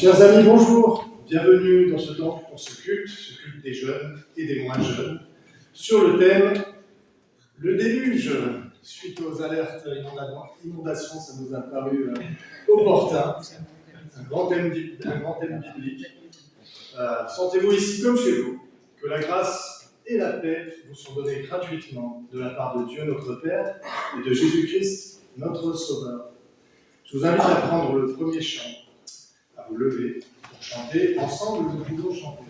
Chers amis, bonjour. Bienvenue dans ce temple pour ce culte des jeunes et des moins jeunes, sur le thème « Le déluge ». Suite aux alertes inondations, ça nous a paru opportun, un grand thème biblique. Sentez-vous ici comme chez vous, que la grâce et la paix vous sont données gratuitement de la part de Dieu notre Père et de Jésus-Christ notre Sauveur. Je vous invite à prendre le premier chant, à vous lever pour chanter. Ensemble, nous pouvons chanter.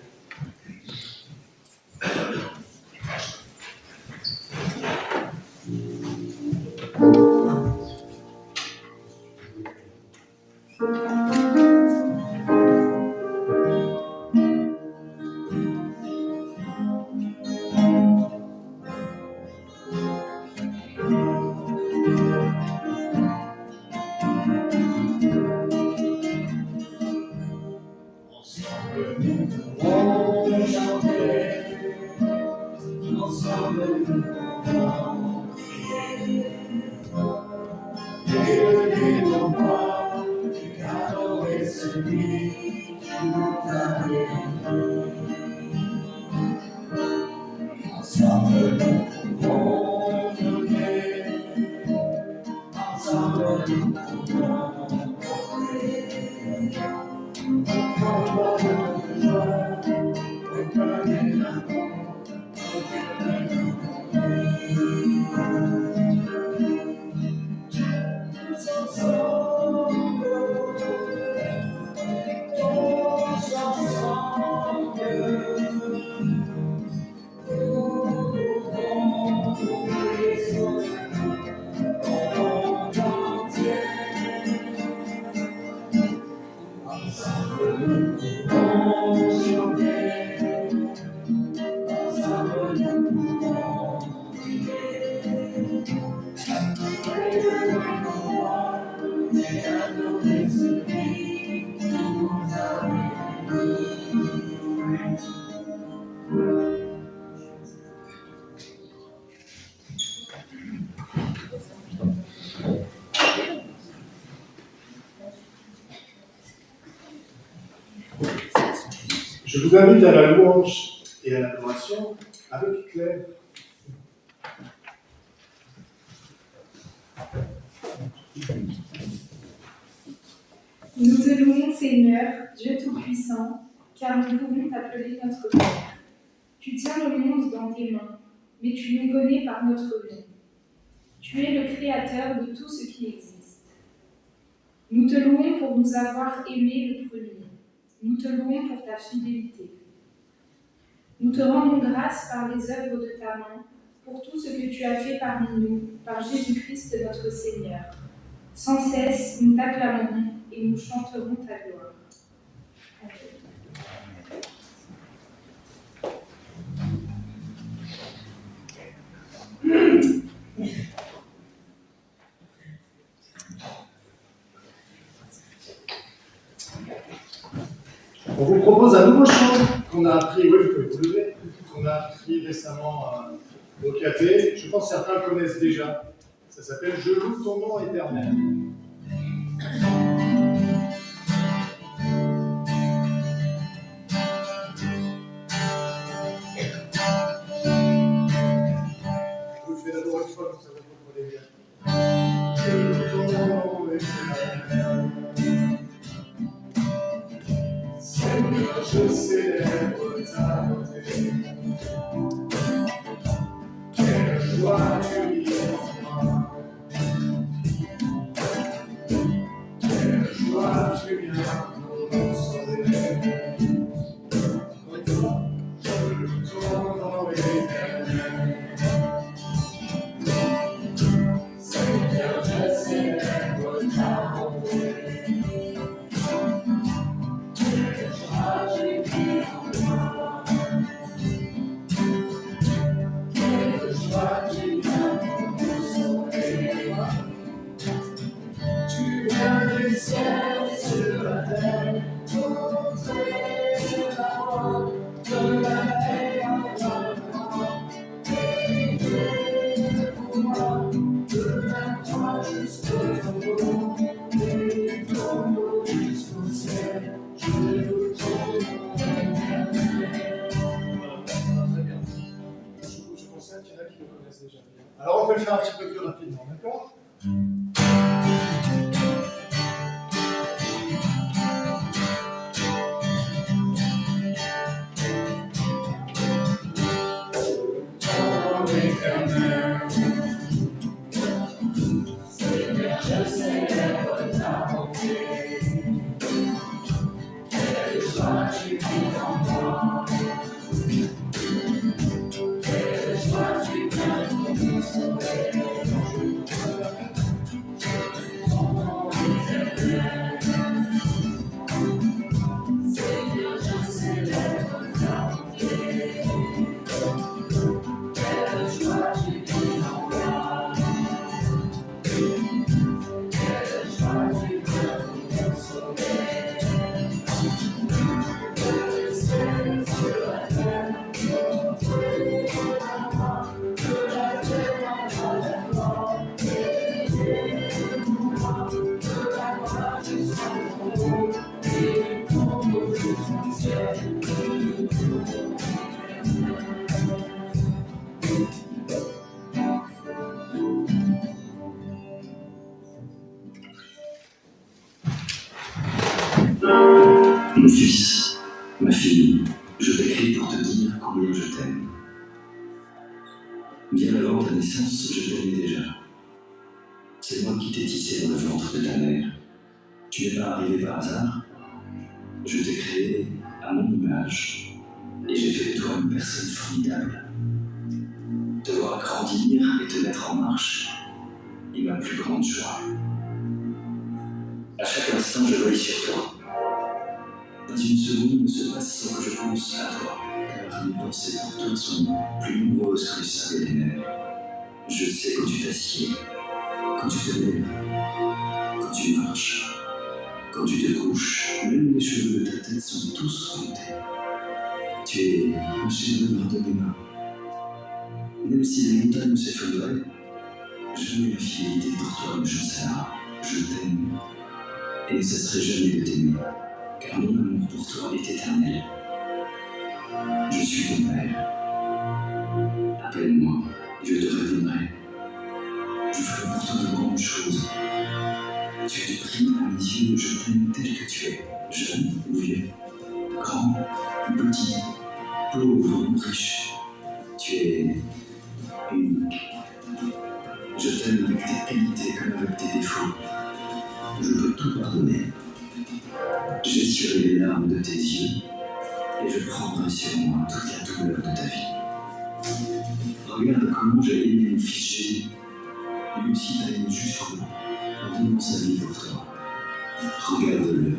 Je vous invite à la louange et à l'adoration avec Claire. Nous te louons, Seigneur, Dieu Tout-Puissant, car nous pouvons t'appeler notre Père. Tu tiens le monde dans tes mains, mais tu nous connais par notre nom. Tu es le Créateur de tout ce qui existe. Nous te louons pour nous avoir aimés le premier. Nous te louons pour ta fidélité. Nous te rendons grâce par les œuvres de ta main, pour tout ce que tu as fait parmi nous, par Jésus-Christ notre Seigneur. Sans cesse, nous t'acclamerons et nous chanterons ta gloire. On vous propose un nouveau chant qu'on a appris, oui, vous pouvez vous lever, qu'on a appris récemment au café. Je pense que certains le connaissent déjà. Ça s'appelle « Je loue ton nom éternel ». Je vous le fais d'abord une fois, comme ça vous comprenez bien. Je loue ton nom éternel. Seigneur, je célèbre ta beauté. Quelle joie tu vis en moi. on peut le faire un petit peu plus rapidement, d'accord? Mon fils, ma fille, je t'écris pour te dire combien je t'aime. Bien avant ta naissance, je t'aimais déjà. C'est moi qui t'ai tissé dans le ventre de ta mère. Tu n'es pas arrivé par hasard. Je t'ai créé à mon image et j'ai fait de toi une personne formidable. Te voir grandir et te mettre en marche est ma plus grande joie. À chaque instant, je veille sur toi. Pas une seconde ne se passe sans que je pense à toi, car mes pensées pour toi sont plus nombreuses que les sables des mers. Je sais quand tu t'assieds, quand tu te lèves, quand tu marches, quand tu te couches, même les cheveux de ta tête sont tous comptés. Tu es un chef-d'œuvre de mes mains. Même si les montagnes s'effondreraient, jamais ma fidélité pour toi ne chancellera. Je t'aime, et ne cesserai jamais de t'aimer, car mon amour pour toi est éternel. Je suis ton père. Appelle-moi, et je te répondrai. Je ferai pour toi de grandes choses. Tu es du prix à mes yeux, je t'aime tel que tu es, jeune ou vieux, grand ou petit, pauvre ou riche. Tu es unique. Je t'aime avec tes qualités comme avec tes défauts. Je peux tout pardonner. J'essuierai les larmes de tes yeux et je prendrai sur moi toute la douleur de ta vie. Regarde comment j'ai aimé mon fils Jésus. Lui aussi t'a aimé jusqu'au bout, en donnant sa vie pour toi. Regarde-le.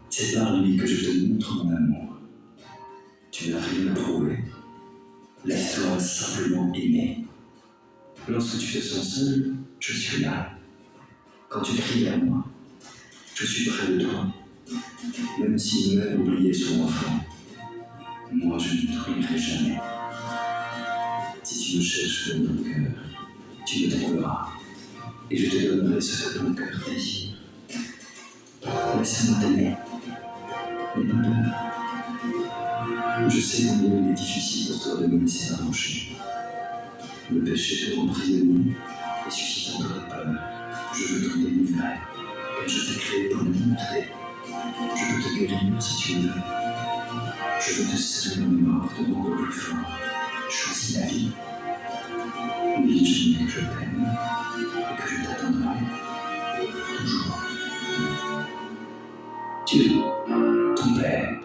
C'est par lui que je te montre mon amour. Tu n'as rien à prouver. Laisse-toi simplement aimer. Lorsque tu te sens seul, je suis là. Quand tu cries à moi, je suis près de toi. Même si une mère oubliait son enfant, moi je ne t'oublierai jamais. Si tu me cherches dans ton cœur, tu me trouveras. Et je te donnerai ce que ton cœur désire. Laisse-moi t'aimer. N'aie pas peur. Je sais combien il est difficile pour toi de me laisser approcher. Le péché te rend prisonnier et suscite en toi des peurs. Je veux t'en délivrer, car je t'ai créé pour la liberté. Je peux te guérir si tu le veux. Je veux te serrer dans mes bras pour te rendre plus fort. Choisis la vie. N'oublie jamais que je t'aime et que je t'attendrai. Toujours. Dieu, ton Père.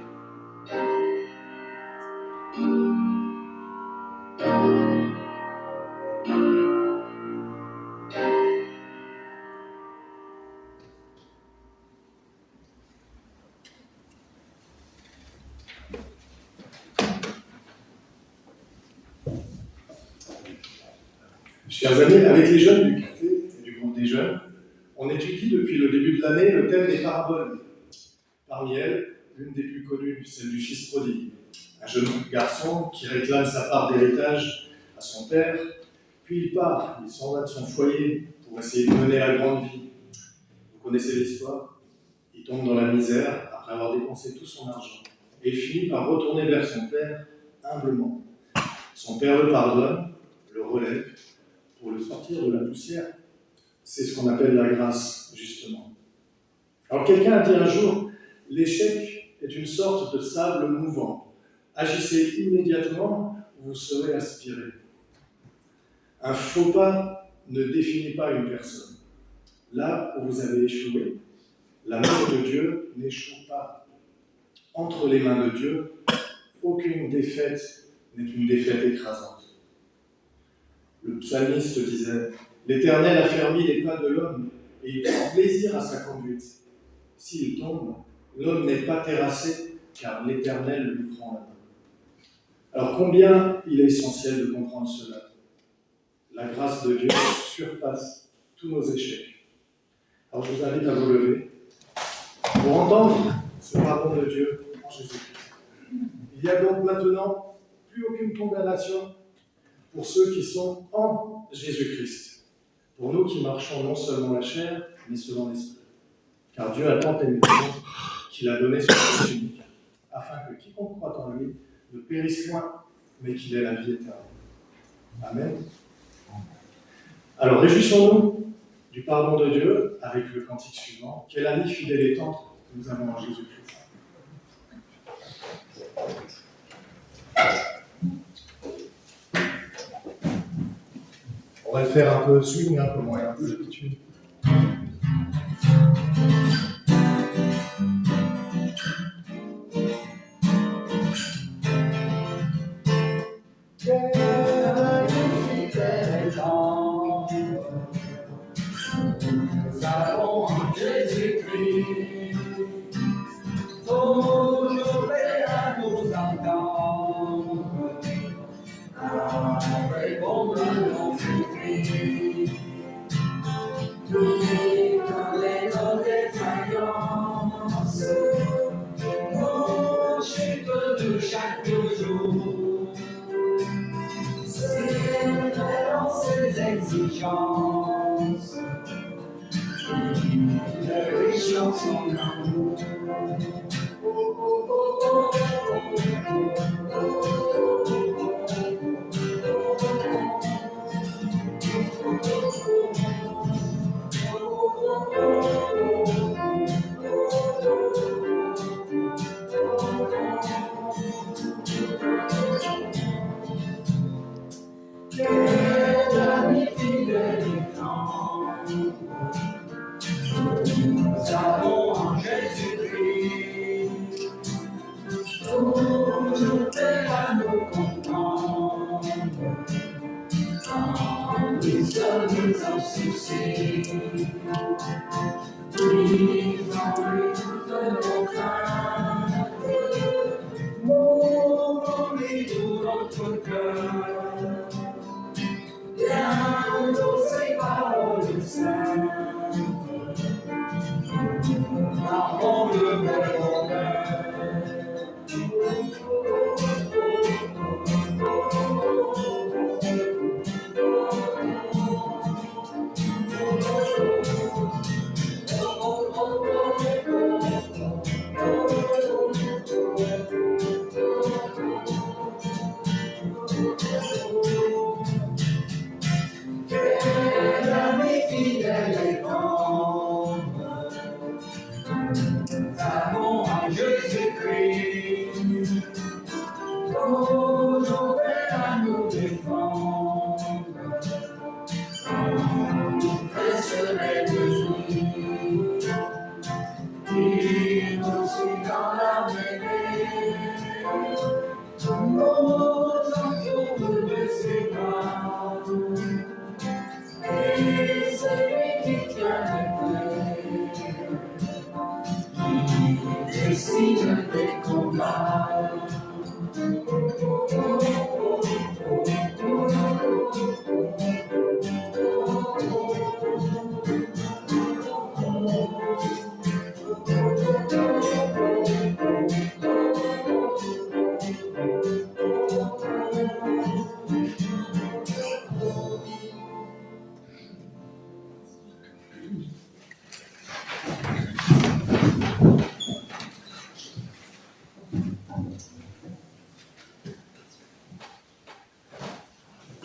Chers amis, avec les jeunes du café et du groupe des jeunes, on étudie depuis le début de l'année le thème des paraboles. Parmi elles, l'une des plus connues, celle du fils prodigue. Un jeune garçon qui réclame sa part d'héritage à son père, puis il part, il s'en va de son foyer pour essayer de mener la grande vie. Vous connaissez l'histoire? Il tombe dans la misère après avoir dépensé tout son argent et il finit par retourner vers son père humblement. Son père le pardonne, le relève, pour le sortir de la poussière. C'est ce qu'on appelle la grâce, justement. Alors quelqu'un a dit un jour, l'échec est une sorte de sable mouvant. Agissez immédiatement, vous serez aspiré. Un faux pas ne définit pas une personne. Là où vous avez échoué, la main de Dieu n'échoue pas. Entre les mains de Dieu, aucune défaite n'est une défaite écrasante. Le psalmiste disait « L'Éternel a fermi les pas de l'homme et il prend plaisir à sa conduite. S'il tombe, l'homme n'est pas terrassé car l'Éternel lui prend la main. » Alors combien il est essentiel de comprendre cela. La grâce de Dieu surpasse tous nos échecs. Alors je vous invite à vous lever pour entendre ce pardon de Dieu en Jésus-Christ. Il n'y a donc maintenant plus aucune condamnation pour ceux qui sont en Jésus-Christ, pour nous qui marchons non seulement la chair, mais selon l'esprit. Car Dieu a tant aimé le monde qu'il a donné son Fils unique, afin que quiconque croit en lui ne périsse point, mais qu'il ait la vie éternelle. Amen. Alors réjouissons-nous du pardon de Dieu avec le cantique suivant. Quel ami fidèle et tendre que nous avons en Jésus-Christ. On va le faire un peu swing, un peu moins, un peu d'habitude. Nous avons en Jésus-Christ toujours prêt à nous entendre, à répondre à nos cris. Lui connaît nos défaillances, nos chutes de chaque jour. C'est dans ses exigences, le riche en son amour. Quel ami fidèle et tendre nous avons en Jésus-Christ, toujours prêt à nous comprendre, quand nous sommes en souci. Ils ont eu toutes nos craintes, mourons-nous tout notre cœur. Bien dans paroles saintes, avons le vrai bonheur. Quel ami fidèle et tendre nous avons en Jésus-Christ, toujours prêt à nous défendre, quand nous presserait de nuit. Il nous suit dans la mêlée, nous entoure de ses bras. Et celui qui tient le cœur, il décide des combats.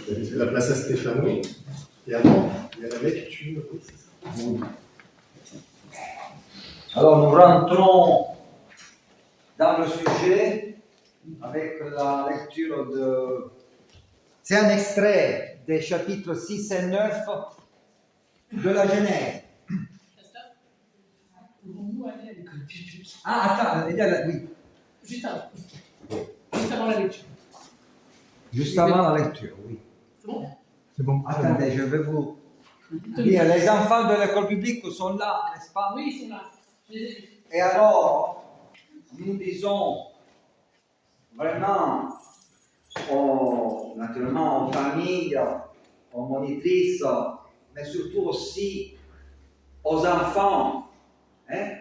Je vais laisser la place à Stéphano. Et avant, il y a la lecture. Oui, c'est ça. Oui. Alors nous rentrons dans le sujet avec la lecture de... C'est un extrait des chapitres 6 et 9 de la Genèse. Pouvons-nous aller à l'école biblique? Ah, attends, oui. Juste avant la lecture. Juste avant la lecture, oui. C'est bon? C'est bon. Attendez, je vais vous dire, les enfants de l'école publique sont là, n'est-ce pas? Oui, ils sont là. Je les ai vus. Et alors, nous disons vraiment, naturellement, aux familles, aux monitrices, mais surtout aussi aux enfants, hein?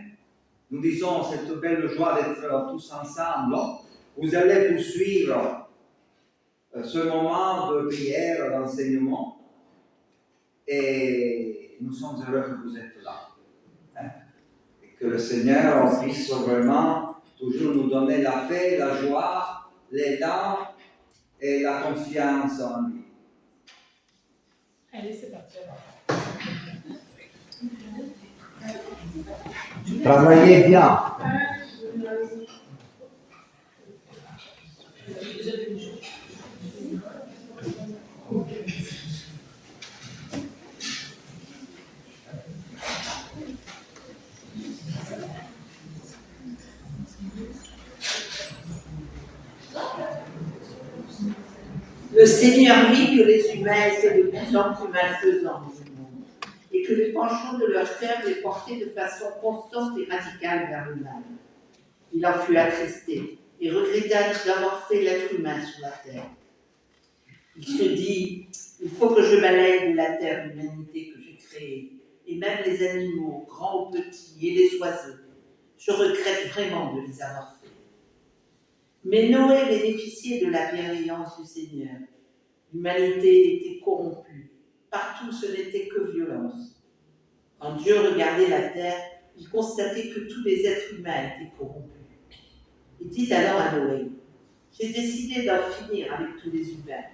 Nous disons cette belle joie d'être tous ensemble. Vous allez poursuivre ce moment de prière, d'enseignement, et nous sommes heureux que vous êtes là. Hein? Et que le Seigneur puisse vraiment toujours nous donner la paix, la joie, l'élan et la confiance en lui. Allez, c'est parti. Travaillez bien. Le Seigneur vit que les humains étaient de plus en plus malfaisants dans le monde et que les penchants de leur cœur les portaient de façon constante et radicale vers le mal. Il en fut attristé et regretta d'avoir fait l'être humain sur la terre. Il se dit, il faut que je balaye de la terre l'humanité que j'ai créée, et même les animaux, grands ou petits, et les oiseaux. Je regrette vraiment de les avoir faits. Mais Noé bénéficiait de la bienveillance du Seigneur. L'humanité était corrompue. Partout, ce n'était que violence. Quand Dieu regardait la terre, il constatait que tous les êtres humains étaient corrompus. Il dit alors à Noé, « J'ai décidé d'en finir avec tous les humains.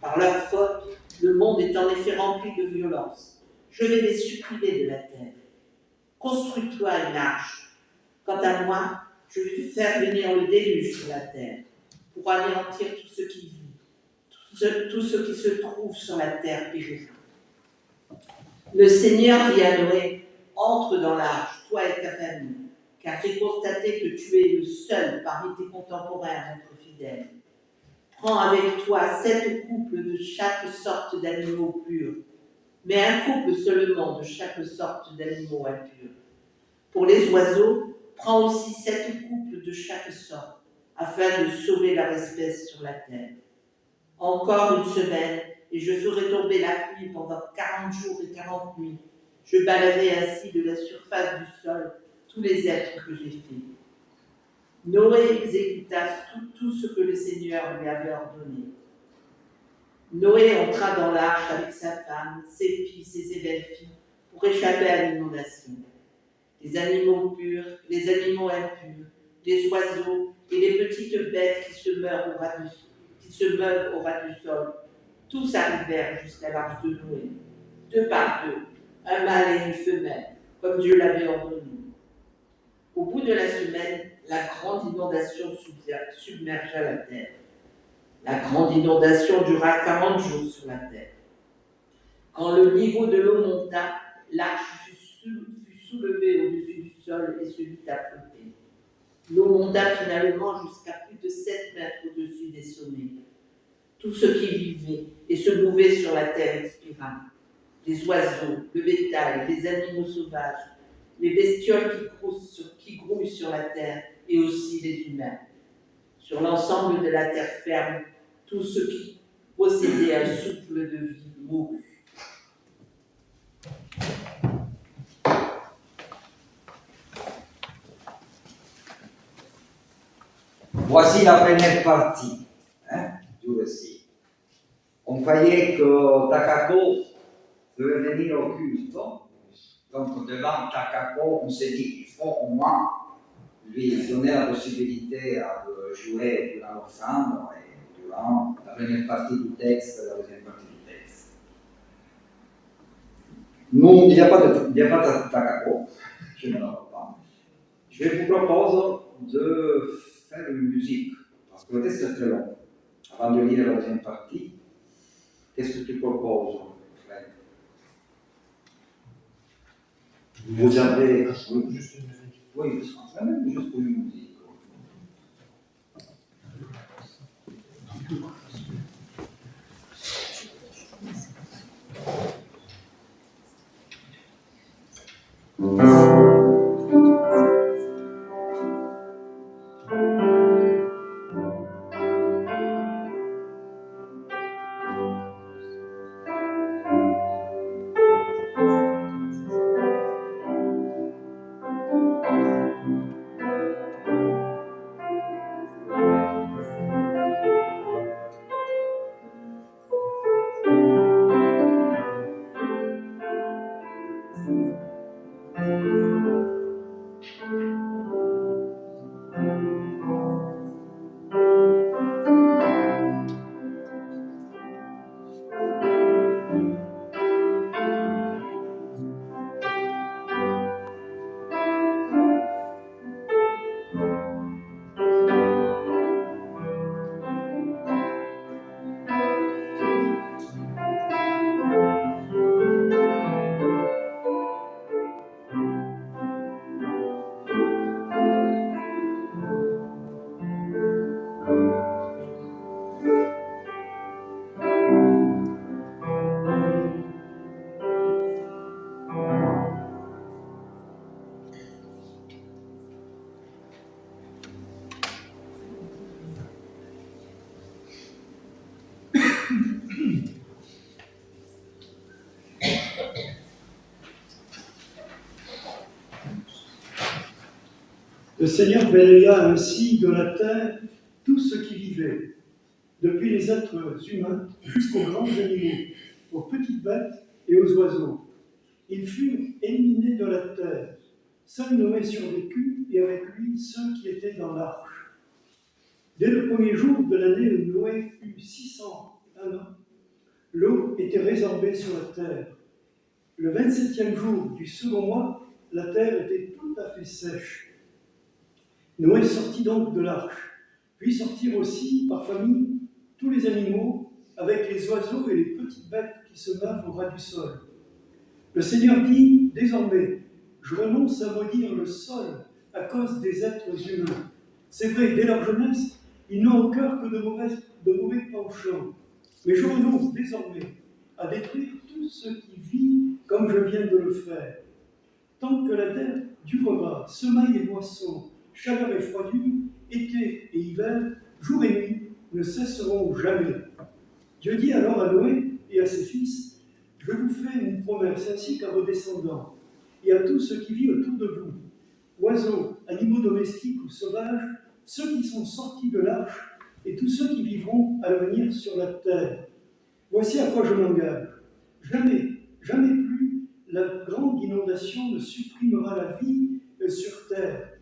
Par leur faute, le monde est en effet rempli de violence. Je vais les supprimer de la terre. Construis-toi une arche. Quant à moi, je vais faire venir le déluge sur la terre pour anéantir tout ce qui vit. Tout ce qui se trouve sur la terre périra. » Le Seigneur dit à Noé, « Entre dans l'arche, toi et ta famille, car j'ai constaté que tu es le seul parmi tes contemporains à être fidèle. Prends avec toi 7 couples de chaque sorte d'animaux purs, mais un couple seulement de chaque sorte d'animaux impurs. Pour les oiseaux, prends aussi 7 couples de chaque sorte, afin de sauver leur espèce sur la terre. Encore une semaine, et je ferai tomber la pluie pendant 40 jours et 40 nuits. Je balayerai ainsi de la surface du sol tous les êtres que j'ai faits. » Noé exécuta tout ce que le Seigneur lui avait ordonné. Noé entra dans l'arche avec sa femme, ses fils et ses belles-filles pour échapper à l'inondation. Les animaux purs, les animaux impurs, les oiseaux et les petites bêtes qui se meuvent au ras du sol, tous arrivèrent jusqu'à l'arche de Noé, 2 par 2, un mâle et une femelle, comme Dieu l'avait ordonné. Au bout de la semaine, la grande inondation submergea la terre. La grande inondation dura 40 jours sur la terre. Quand le niveau de l'eau monta, l'arche fut soulevée au-dessus du sol et se mit à flotter. L'eau monta finalement jusqu'à plus de 7 mètres au-dessus des sommets. Tout ce qui vivait et se mouvait sur la terre expira. Les oiseaux, le bétail, les animaux sauvages, les bestioles qui grouillent sur la terre et aussi les humains. Sur l'ensemble de la terre ferme, tout ce qui possédait un souffle de vie mourut. Voici la première partie du récit. On croyait que Takako devait venir au culte. Donc, devant Takako, on s'est dit qu'il faut au moins lui donner la possibilité de jouer durant l'ensemble et durant la première partie du texte et la deuxième partie du texte. Non, il n'y a pas de takako, je ne l'en pas. Je vous propose de faire une musique, parce que le texte est très long. Avant de lire la deuxième partie, qu'est-ce que tu proposes, Fred? Vous avez... Juste une musique. Oui, je pense même juste pour une musique. Le Seigneur balaya ainsi de la terre tout ce qui vivait, depuis les êtres humains jusqu'aux grands animaux, aux petites bêtes et aux oiseaux. Ils furent éliminés de la terre. Seul Noé survécut et avec lui ceux qui étaient dans l'arche. Dès le premier jour de l'année où Noé eut 601 ans, l'eau était résorbée sur la terre. Le 27e jour du second mois, la terre était tout à fait sèche. Noé sortit donc de l'arche, puis sortirent aussi par famille tous les animaux, avec les oiseaux et les petites bêtes qui se meuvent au ras du sol. Le Seigneur dit, désormais, je renonce à maudire le sol à cause des êtres humains. C'est vrai, dès leur jeunesse, ils n'ont au cœur que de mauvais penchants. Mais je renonce désormais à détruire tout ce qui vit comme je viens de le faire. Tant que la terre durera, semailles et moissons, chaleur et froidure, été et hiver, jour et nuit, ne cesseront jamais. Dieu dit alors à Noé et à ses fils, je vous fais une promesse ainsi qu'à vos descendants et à tout ce qui vit autour de vous, oiseaux, animaux domestiques ou sauvages, ceux qui sont sortis de l'arche et tous ceux qui vivront à l'avenir sur la terre. Voici à quoi je m'engage. Jamais, jamais plus la grande inondation ne supprimera la vie sur terre.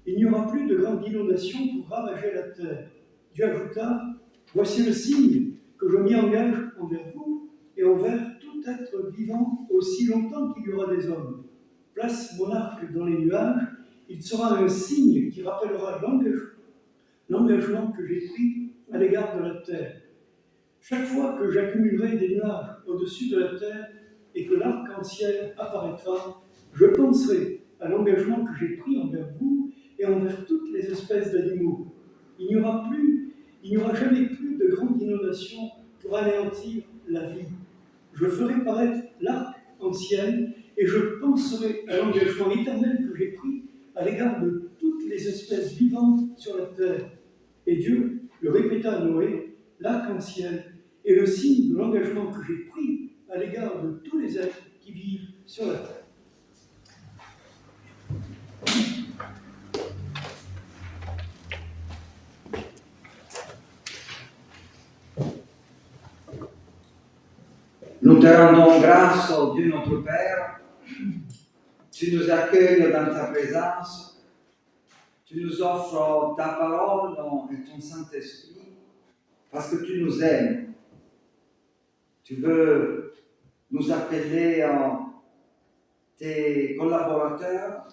Il n'y aura plus de grande inondation pour ravager la terre. Dieu ajouta, voici le signe que je m'y engage envers vous et envers tout être vivant aussi longtemps qu'il y aura des hommes. Place mon arc dans les nuages, il sera un signe qui rappellera l'engagement que j'ai pris à l'égard de la terre. Chaque fois que j'accumulerai des nuages au-dessus de la terre et que l'arc-en-ciel apparaîtra, je penserai à l'engagement que j'ai pris envers vous et envers toutes les espèces d'animaux. Il n'y aura jamais plus de grande inondation pour anéantir la vie. Je ferai paraître l'arc-en-ciel et je penserai à l'engagement éternel que j'ai pris à l'égard de toutes les espèces vivantes sur la terre. Et Dieu le répéta à Noé, l'arc-en-ciel est le signe de l'engagement que j'ai pris à l'égard de tous les êtres qui vivent sur la terre. Nous te rendons grâce, ô Dieu notre Père. Tu nous accueilles dans ta présence. Tu nous offres ta parole et ton Saint-Esprit parce que tu nous aimes. Tu veux nous appeler tes collaborateurs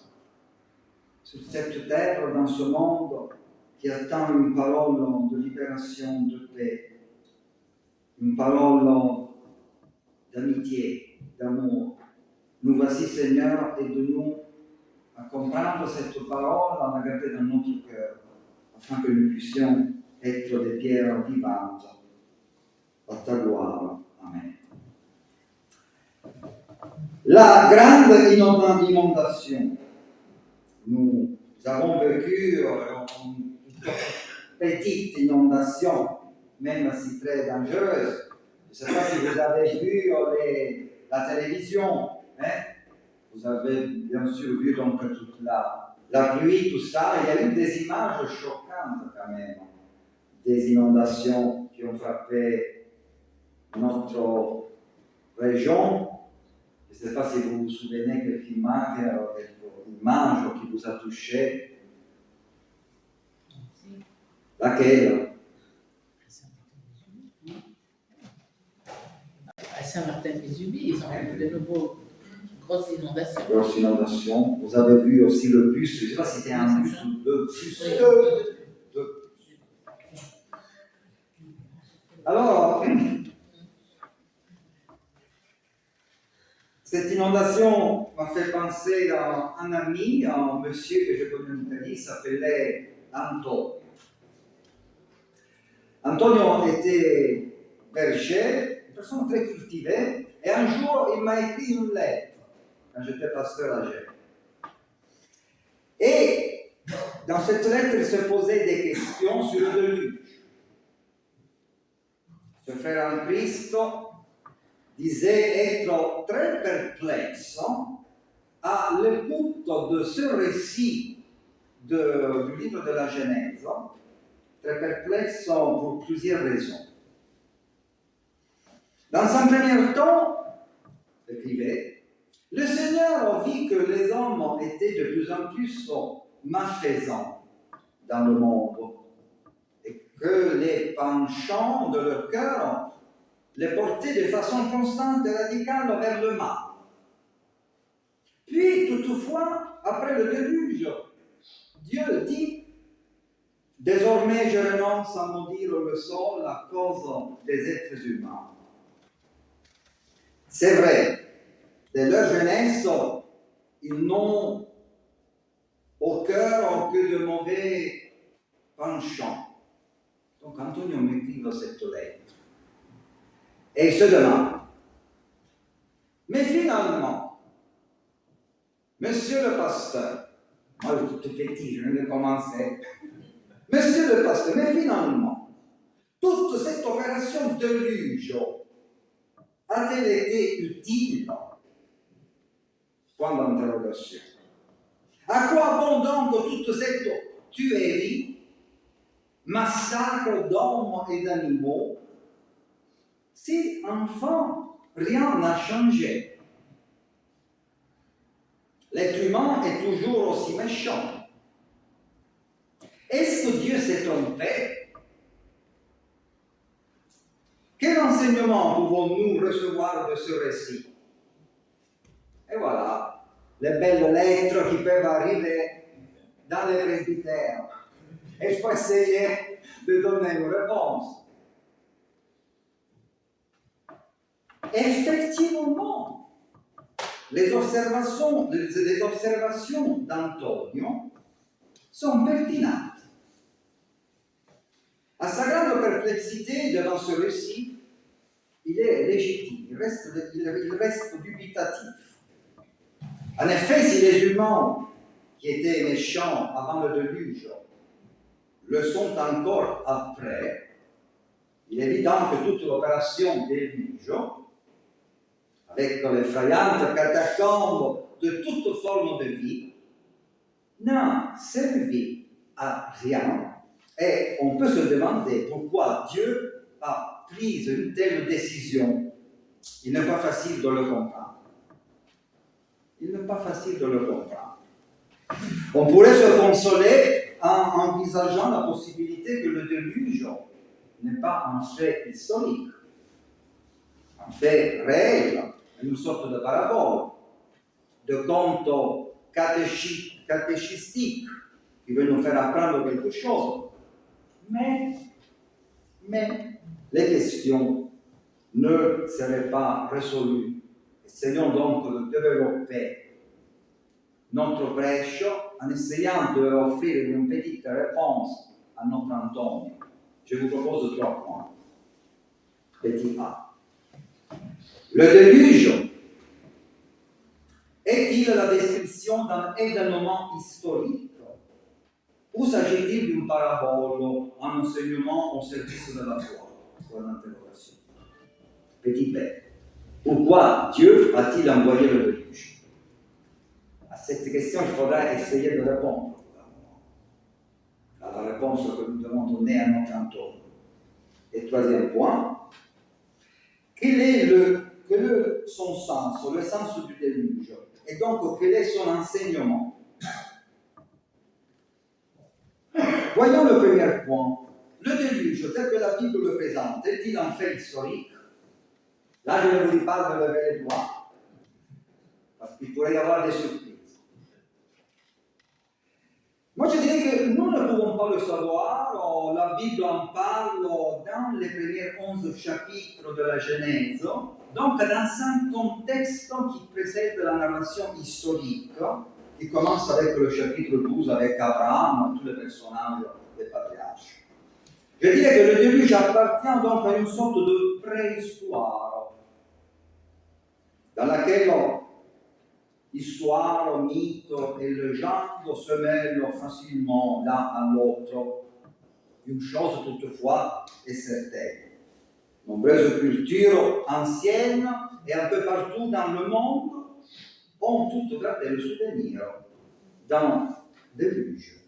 sur cette terre, dans ce monde qui attend une parole de libération, de paix, une parole d'amitié, d'amour. Nous voici, Seigneur, aide-nous à comprendre cette parole, à la garder dans notre cœur, afin que nous puissions être des pierres vivantes à ta gloire. Amen. La grande inondation. Nous avons vécu une petite inondation, même si très dangereuse. Je ne sais pas si vous avez vu la télévision. Hein? Vous avez bien sûr vu donc toute la pluie, tout ça. Il y a eu des images choquantes quand même. Des inondations qui ont frappé notre région. Je ne sais pas si vous vous souvenez quelle image qui vous a touché. Laquelle? À Saint-Martin-des-Ubis, ils ont eu de nouveau grosses inondations. Grosses inondations. Vous avez vu aussi le bus, je ne sais pas si c'était un bus ou deux bus. Alors, cette inondation m'a fait penser à un ami, à un monsieur que je connais en Italie, il s'appelait Antonio. Antonio était berger, une personne très cultivée, et un jour il m'a écrit une lettre, quand j'étais pasteur âgé. Et dans cette lettre, il se posait des questions sur le déluge. Ce frère en Christ disait être très perplexe à l'écoute de ce récit du livre de la Genèse, très perplexe pour plusieurs raisons. Dans un premier temps, écrivait, le Seigneur vit que les hommes étaient de plus en plus malfaisants dans le monde et que les penchants de leur cœur les portaient de façon constante et radicale vers le mal. Puis, toutefois, après le déluge, Dieu dit, désormais je renonce à maudire le sol à cause des êtres humains. C'est vrai, dès leur jeunesse, ils n'ont au cœur que de mauvais penchants. Donc Antonio m'écrit cette lettre. Et il se demande, mais finalement, monsieur le pasteur, moi je suis tout petit, je viens de commencer, monsieur le pasteur, mais finalement, toute cette opération de déluge a-t-elle été utile? Point d'interrogation. À quoi bon donc toute cette tuerie, massacre d'hommes et d'animaux, si enfin rien n'a changé? L'être humain est toujours aussi méchant. Est-ce que Dieu s'est trompé? Quel enseignement pouvons-nous recevoir de ce récit? Et voilà, les belles lettres qui peuvent arriver dans les presbytères. Et je vais essayer de donner une réponse. Effectivement, les observations d'Antonio sont pertinentes. À sa grande perplexité devant ce récit, il est légitime, il reste dubitatif. En effet, si les humains qui étaient méchants avant le déluge le sont encore après, il est évident que toute l'opération déluge, avec l'effrayante catacombe de toute forme de vie, n'a servi à rien. Et on peut se demander pourquoi Dieu a pris une telle décision. Il n'est pas facile de le comprendre. Il n'est pas facile de le comprendre. On pourrait se consoler en envisageant la possibilité que le déluge n'est pas un fait historique, un fait réel, une sorte de parabole. de contes catéchistiques qui veulent nous faire apprendre quelque chose. Mais les questions ne seraient pas résolues. Essayons donc de développer notre prêche en essayant d'offrir une petite réponse à notre Antonio. Je vous propose 3 points. Petit A. Le déluge est-il la description d'un événement historique ou s'agit-il d'une parabole, un enseignement au service de la foi? Point d'interrogation. Petit B. Pourquoi Dieu a-t-il envoyé le déluge? À cette question, il faudra essayer de répondre à la réponse que nous devons donner à notre Antonio. Et 3e point, quel est son sens, le sens du déluge? Et donc, quel est son enseignement? Voyons le premier point. Le déluge, tel que la Bible le présente, est-il un fait historique? Là, je ne vous dis pas de lever les doigts, parce qu'il pourrait y avoir des surprises. Moi, je dirais que nous ne pouvons pas le savoir. La Bible en parle dans les premiers 11 chapitres de la Genèse, donc dans un contexte qui précède la narration historique, qui commence avec le chapitre 12, avec Abraham, tous les personnages des patriarches. Je dirais que le déluge appartient donc à une sorte de préhistoire, dans laquelle histoire, mythe et légende se mêlent facilement l'un à l'autre. Une chose toutefois est certaine. Nombreuses cultures anciennes et un peu partout dans le monde ont toutes gardé le souvenir d'un déluge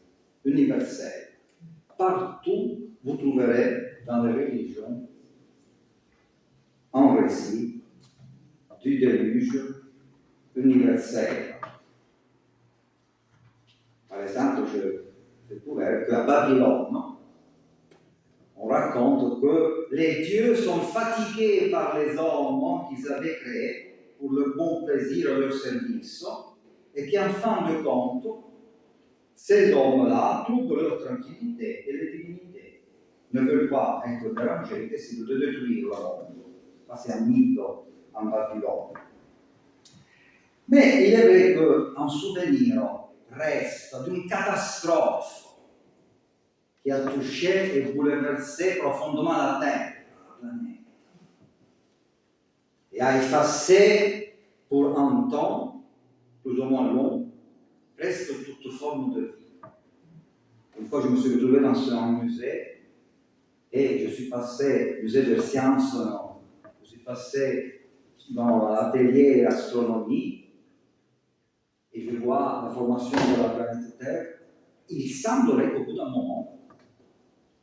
universel. Partout, vous trouverez dans les religions un récit du déluge universel. Par exemple, j'ai découvert qu'à Babylone, on raconte que les dieux sont fatigués par les hommes qu'ils avaient créés pour leur bon plaisir et leur service, et qu'en fin de compte, ces hommes-là trouvent leur tranquillité et les divinités ne veulent pas être dérangés, ils décident de détruire le monde. C'est un mythe en Babylone. Mais il est vrai qu'un souvenir reste d'une catastrophe qui a touché et bouleversé profondément la Terre, la planète, et a effacé pour un temps plus ou moins long presque toute forme de vie. Une fois, je me suis retrouvé dans un musée et je suis passé, musée de sciences, je suis passé dans l'atelier astronomie et je vois la formation de la planète Terre. Il semblerait qu'au bout d'un moment,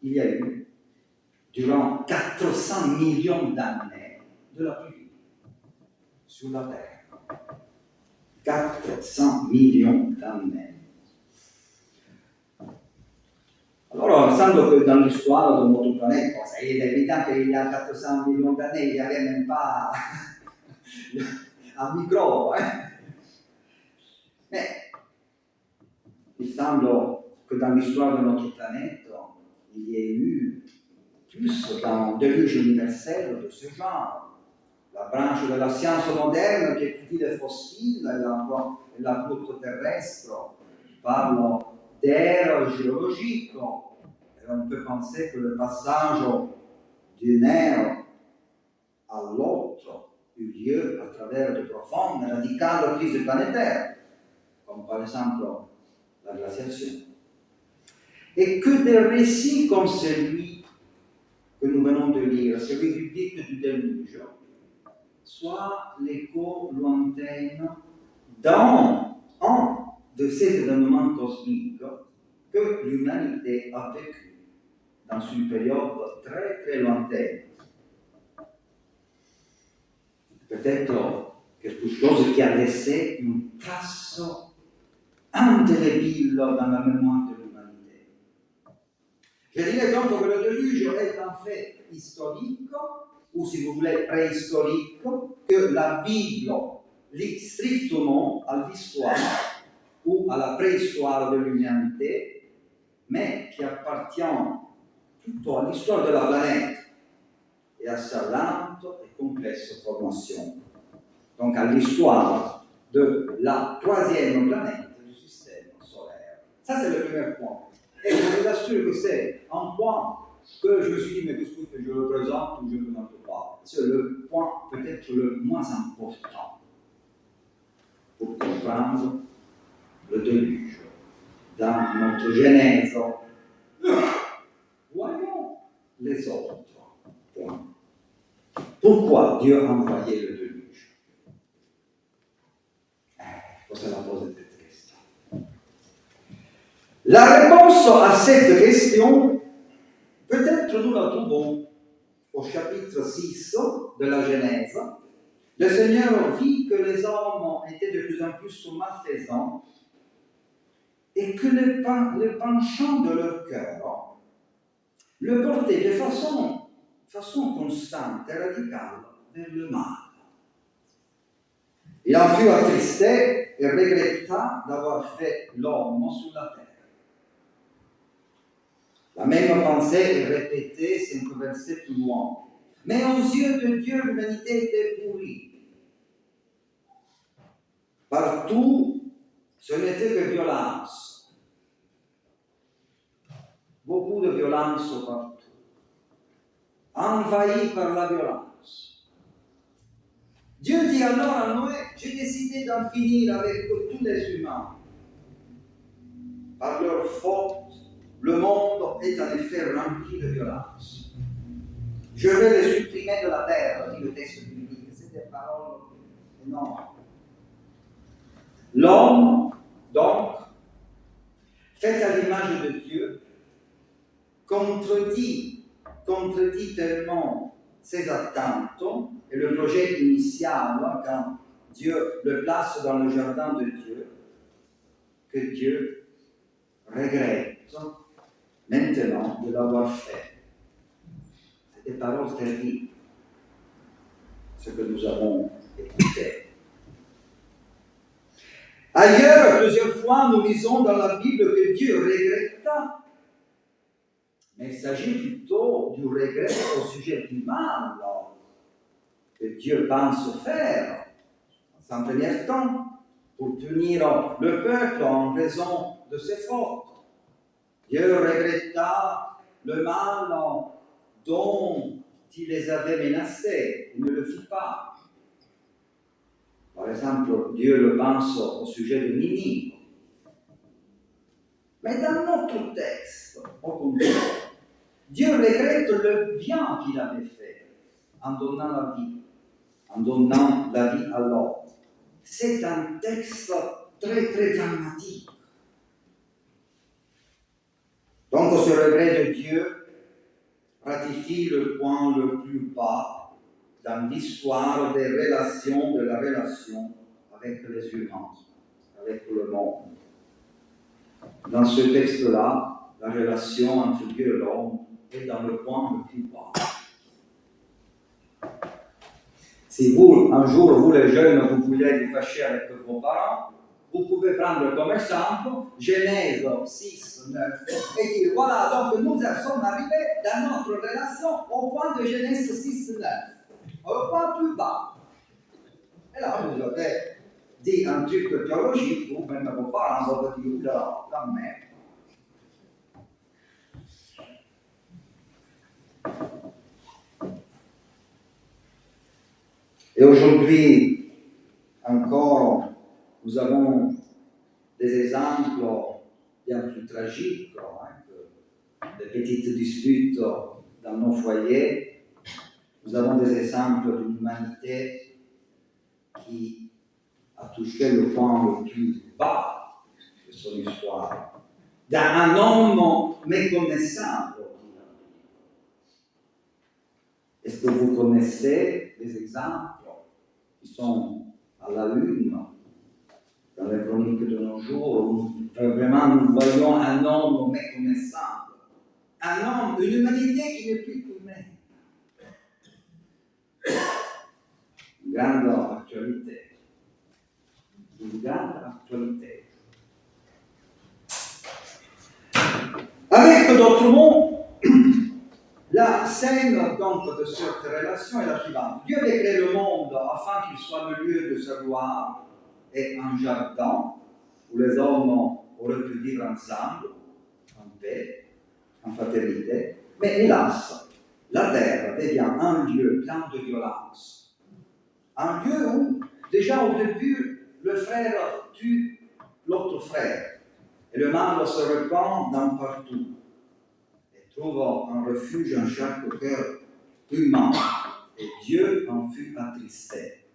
il y a eu, durant 400 millions d'années, de la pluie sur la Terre. 400 millions d'années. Alors, il semble que dans l'histoire de notre planète, il est évident qu'il y a 400 millions d'années, il n'y avait même pas un micro. Mais il semble que dans l'histoire de notre planète, il y ait eu plus d'un déluge universel de ce genre. La branche de la science moderne qui étudie les fossiles et la croûte terrestre parle d'ère géologique. Et on peut penser que le passage d'une ère à l'autre eut lieu à travers de profondes et radicales crises planétaires, comme par exemple la glaciation. Et que des récits comme celui que nous venons de lire, celui biblique du déluge, soit l'écho lointain dans un de ces événements cosmiques que l'humanité a vécu dans une période très très lointaine. Peut-être quelque chose qui a laissé une trace indélébile dans la mémoire de l'humanité. Je dirais donc que le déluge est un fait historique, ou si vous voulez préhistorique, que la Bible, strictement à l'histoire ou à la préhistoire de l'humanité, mais qui appartient plutôt à l'histoire de la planète et à sa lente et complexe formation. Donc à l'histoire de la troisième planète du système solaire. Ça, c'est le premier point. Et je vous assure que c'est un point que je me suis dit, mais qu'est-ce que je le présente ou je ne le présente pas? C'est le point peut-être le moins important pour comprendre le déluge dans notre Genèse. Voyons les autres points. Pourquoi Dieu a envoyé le déluge? Il faut se la poser cette question. La réponse à cette question, peut-être nous la trouvons au chapitre 6 de la Genèse. Le Seigneur vit que les hommes étaient de plus en plus malfaisants et que le penchant de leur cœur le portait de façon constante et radicale vers le mal. Il en fut attristé et regretta d'avoir fait l'homme sur la terre. La même pensée est répétée 5 versets plus loin. Mais aux yeux de Dieu, l'humanité était pourrie. Partout, ce n'était que violence. Beaucoup de violence partout. Envahi par la violence. Dieu dit alors à Noé, j'ai décidé d'en finir avec tous les humains. Par leur faute, le monde est en effet rempli de violence. Je vais les supprimer de la terre, dit le texte biblique. C'est des paroles énormes. L'homme, donc, fait à l'image de Dieu, contredit tellement ses attentes et le projet initial quand Dieu le place dans le jardin de Dieu, que Dieu regrette maintenant de l'avoir fait. C'est des paroles terribles, ce que nous avons écouté. Ailleurs, plusieurs fois, nous lisons dans la Bible que Dieu regretta. Mais il s'agit plutôt du regret au sujet du mal que Dieu pense faire, en premier temps, pour punir le peuple en raison de ses fautes. Dieu regretta le mal dont il les avait menacés, il ne le fit pas. Par exemple, Dieu le pense au sujet de Ninive. Mais dans notre texte, au contraire, Dieu regrette le bien qu'il avait fait en donnant la vie à l'homme. C'est un texte très, très dramatique. Donc, ce regret de Dieu ratifie le point le plus bas dans l'histoire de la relation avec les humains, avec le monde. Dans ce texte-là, la relation entre Dieu et l'homme est dans le point le plus bas. Si vous, un jour, vous les jeunes, vous voulez vous fâcher avec vos parents, vous pouvez prendre comme exemple Genèse 6, 9 et dire voilà, donc nous sommes arrivés dans notre relation au point de Genèse 6, 9, au point plus bas. Et là, vous avez dit un truc théologique, ou même vos parents vont dire là, quand même. Et aujourd'hui, encore, nous avons des exemples bien plus tragiques, que des petites disputes dans nos foyers. Nous avons des exemples d'une humanité qui a touché le point le plus bas de son histoire, d'un homme méconnaissant. Est-ce que vous connaissez des exemples qui sont à la une dans les chroniques de nos jours, où vraiment nous voyons un homme méconnaissable, un homme, une humanité qui n'est plus humaine. Une grande actualité. d'autres mots, la scène donc, de cette relation est la suivante. Dieu avait créé le monde afin qu'il soit le lieu de sa gloire et un jardin où les hommes auraient pu vivre ensemble, en paix, en fraternité. Mais hélas, la terre devient un lieu plein de violence. Un lieu où, déjà au début, le frère tue l'autre frère. Et le mal se répand d'un partout. Et trouve un refuge en chaque cœur humain. Et Dieu en fut attristé.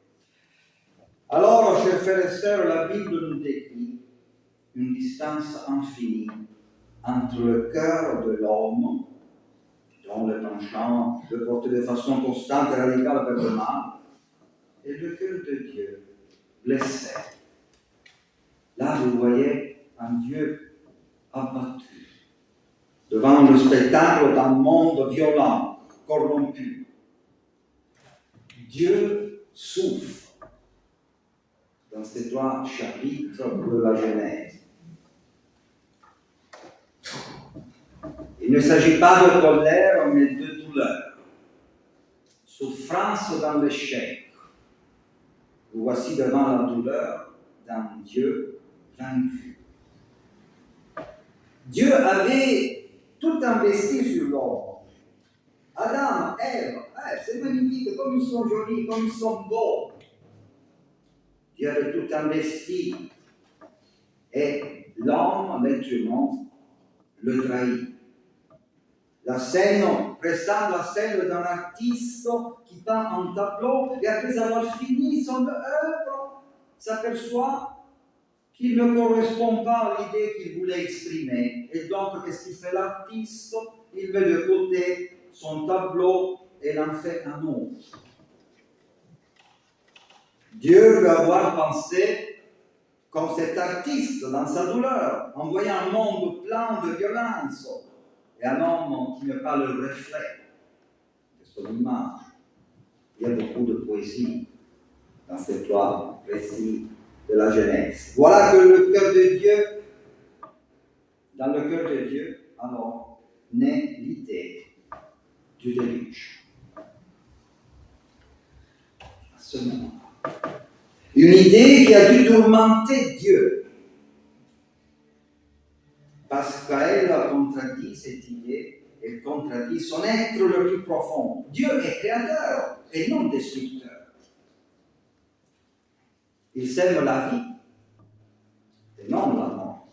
Alors, chers frères et sœurs, la Bible nous décrit une distance infinie entre le cœur de l'homme, dont le penchant le porte de façon constante et radicale vers le mal, et le cœur de Dieu, blessé. Là, vous voyez un Dieu abattu devant le spectacle d'un monde violent, corrompu. Dieu souffre dans ces 3 chapitres de la Genèse. Il ne s'agit pas de colère, mais de douleur. Souffrance dans l'échec. Vous voici devant la douleur d'un Dieu vaincu. Dieu avait tout investi sur l'homme. Adam, Ève, c'est magnifique, comme ils sont jolis, comme ils sont beaux. Dieu avait tout investi. Et l'homme, l'être humain, le trahit. La scène ressemble à celle d'un artiste qui peint un tableau et après avoir fini son œuvre, s'aperçoit qu'il ne correspond pas à l'idée qu'il voulait exprimer. Et donc, qu'est-ce qu'il fait l'artiste? Il met de côté son tableau et en fait un autre. Dieu veut avoir pensé comme cet artiste dans sa douleur, en voyant un monde plein de violence et un homme qui n'est pas le reflet de son image. Il y a beaucoup de poésie dans ces 3 récits de la Genèse. Voilà que le cœur de Dieu, dans le cœur de Dieu, alors, naît l'idée du déluge. À ce moment. Une idée qui a dû tourmenter Dieu. Parce qu'elle a contredit cette idée, elle contredit son être le plus profond. Dieu est créateur et non destructeur. Il sème la vie et non la mort.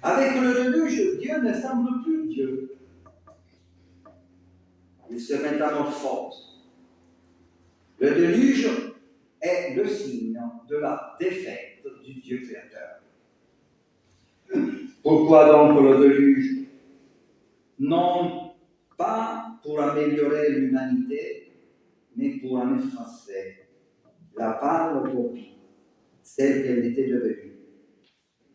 Avec le déluge, Dieu ne semble plus Dieu. Il se métamorphose. Le déluge est le signe de la défaite du Dieu créateur. Pourquoi donc le déluge? Non pas pour améliorer l'humanité, mais pour en effacer la pâle copie, celle qu'elle était devenue.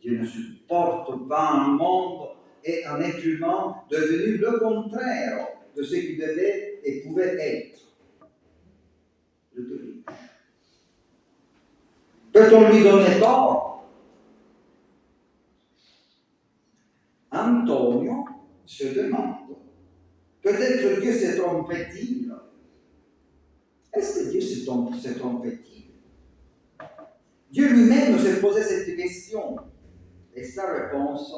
Dieu ne supporte pas un monde et un être humain devenu le contraire de ce qu'il devait et pouvait être. Le déluge. Peut-on lui donner tort? Antonio se demande, peut-être Dieu s'est trompé-t-il? Est-ce que Dieu s'est trompé-t-il? Dieu lui-même s'est posé cette question et sa réponse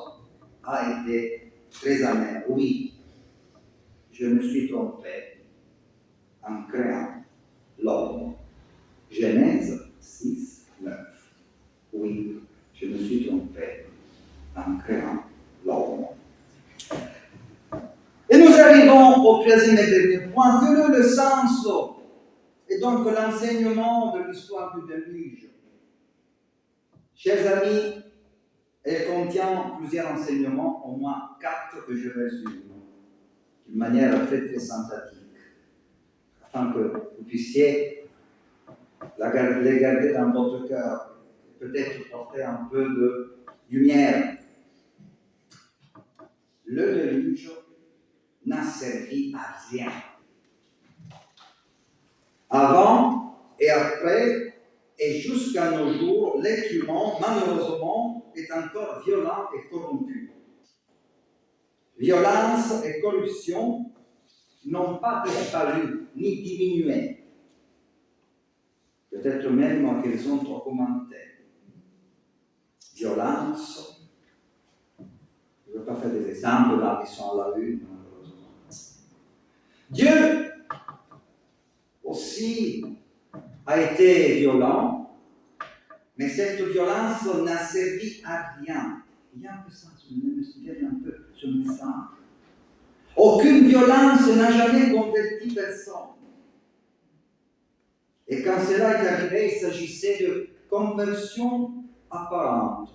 a été très amère. Oui, je me suis trompé en créant l'homme. Genèse 6, 9. Oui, je me suis trompé en créant l'homme. Et nous arrivons au 3e et dernier point. Quel est le sens et donc l'enseignement de l'histoire du déluge? Chers amis, elle contient plusieurs enseignements, au moins 4 que je résume d'une manière très très synthétique, afin que vous puissiez les garder dans votre cœur, et peut-être porter un peu de lumière. Le déluge n'a servi à rien. Avant et après, et jusqu'à nos jours, l'être humain, malheureusement, est encore violent et corrompu. Violence et corruption n'ont pas disparu ni diminué. Peut-être même qu'elles ont augmenté. Violence, je ne veux pas faire des exemples là qui sont à la une, malheureusement. Dieu aussi a été violent, mais cette violence n'a servi à rien. Rien que ça, je me souviens un peu, je me sens. Aucune violence n'a jamais converti personne. Et quand cela est arrivé, il s'agissait de conversion apparente,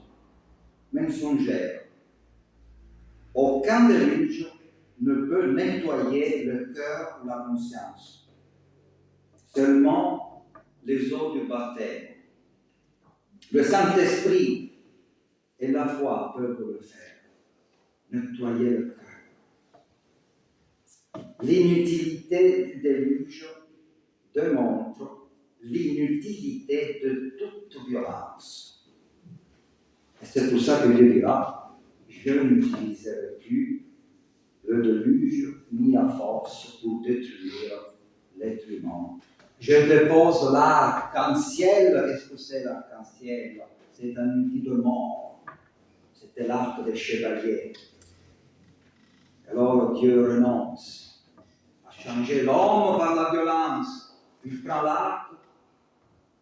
mensongère. Aucun déluge ne peut nettoyer le cœur ou la conscience. Seulement les eaux du baptême. Le Saint-Esprit et la foi peuvent le faire. Nettoyer le cœur. L'inutilité du déluge démontre l'inutilité de toute violence. Et c'est pour ça que Dieu dira, je n'utiliserai plus le déluge ni la force pour détruire l'être humain. Je dépose l'arc-en-ciel. Qu'est-ce que c'est l'arc-en-ciel? C'est un outil de mort. C'était l'arc des chevaliers. Alors Dieu renonce à changer l'homme par la violence. Il prend l'arc,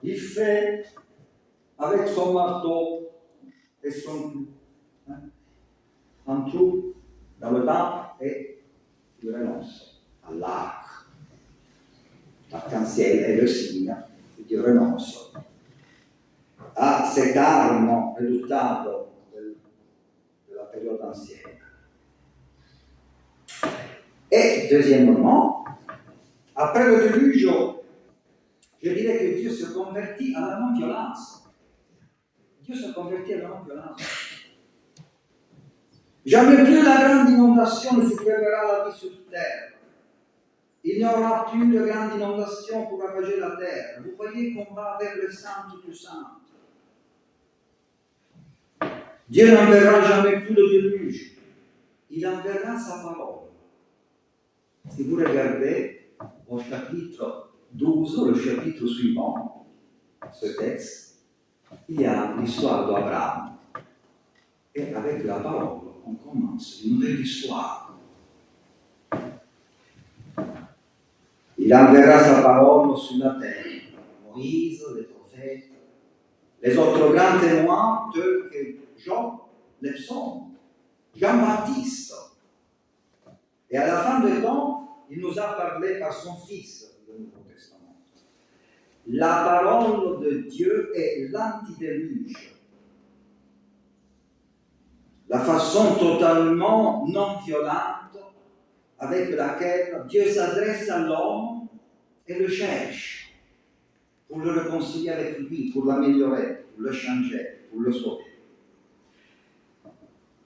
il fait avec son marteau et son clou un trou dans le temple et il renonce à l'arc. L'arc-en-ciel est le signe que Dieu renonce à cette arme redoutable de la période ancienne. Et deuxièmement, après le déluge, je dirais que Dieu se convertit à la non-violence. Dieu se convertit à la non-violence. Jamais plus la grande inondation ne soulèvera la vie sur terre. Il n'y aura plus de grande inondation pour ravager la terre. Vous voyez qu'on va vers le centre du centre. Dieu n'enverra jamais plus de déluge. Il enverra sa parole. Si vous regardez au chapitre 12, le chapitre suivant, ce texte, il y a l'histoire d'Abraham. Et avec la parole, on commence une nouvelle histoire. Il enverra sa parole sur la terre. Moïse, les prophètes, les autres grands témoins tels que Jean, les psaumes, Jean-Baptiste. Et à la fin des temps, il nous a parlé par son Fils, le Nouveau Testament. La parole de Dieu est l'antidéluge. La façon totalement non violente avec laquelle Dieu s'adresse à l'homme et le cherche pour le réconcilier avec lui, pour l'améliorer, pour le changer, pour le sauver.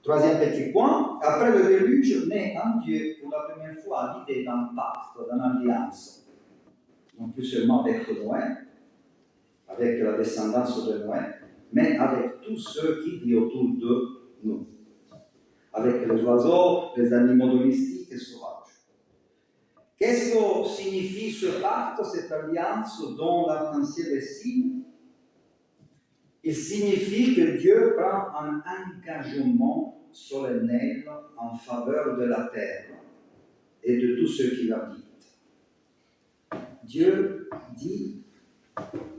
Troisième petit point, après le déluge, naît en Dieu pour la première fois l'idée d'un pacte, d'une alliance. Non plus seulement avec Noé, avec la descendance de Noé, mais avec tous ceux qui vivent autour de nous. Avec les oiseaux, les animaux domestiques et sauvages. Qu'est-ce que signifie ce pacte, cette alliance dont l'arc-en-ciel est signe? Il signifie que Dieu prend un engagement solennel en faveur de la terre et de tous ceux qui l'habitent. Dieu dit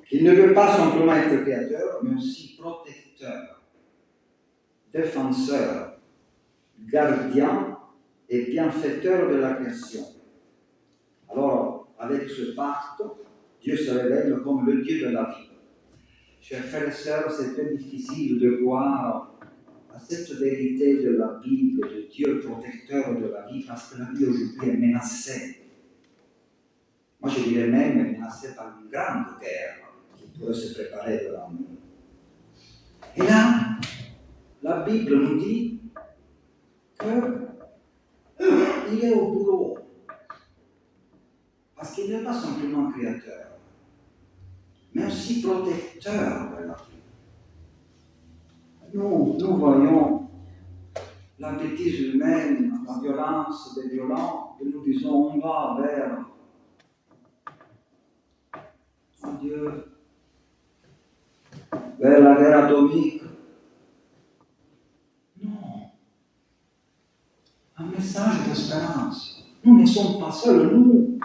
qu'il ne veut pas simplement être créateur, mais aussi protecteur, défenseur, gardien et bienfaiteur de la création. Alors, avec ce pacte, Dieu se révèle comme le Dieu de la vie. Chers frères et sœurs, c'est très difficile de voir à cette vérité de la Bible, de Dieu protecteur de la vie, parce que la vie aujourd'hui est menacée. Moi, je dirais même menacée par une grande guerre qui pourrait se préparer devant nous. Et là, la Bible nous dit qu'il est au boulot. Parce qu'il n'est pas simplement créateur, mais aussi protecteur de la vie. Nous voyons la bêtise humaine, la violence des violents, et nous disons on va vers un Dieu, vers la guerre atomique. Non. Un message d'espérance. Nous ne sommes pas seuls, nous,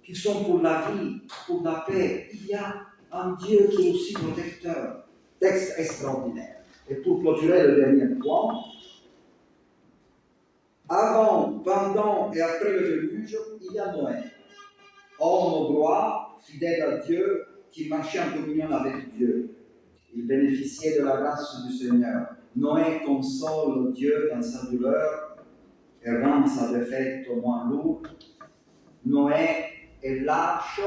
qui sommes pour la vie, pour la paix. Il y a un Dieu qui est aussi protecteur. Texte extraordinaire. Et pour clôturer le dernier point, avant, pendant et après le déluge, il y a Noé. Homme au droit, fidèle à Dieu, qui marchait en communion avec Dieu. Il bénéficiait de la grâce du Seigneur. Noé console Dieu dans sa douleur et rend sa défaite moins lourde. Noé et l'arche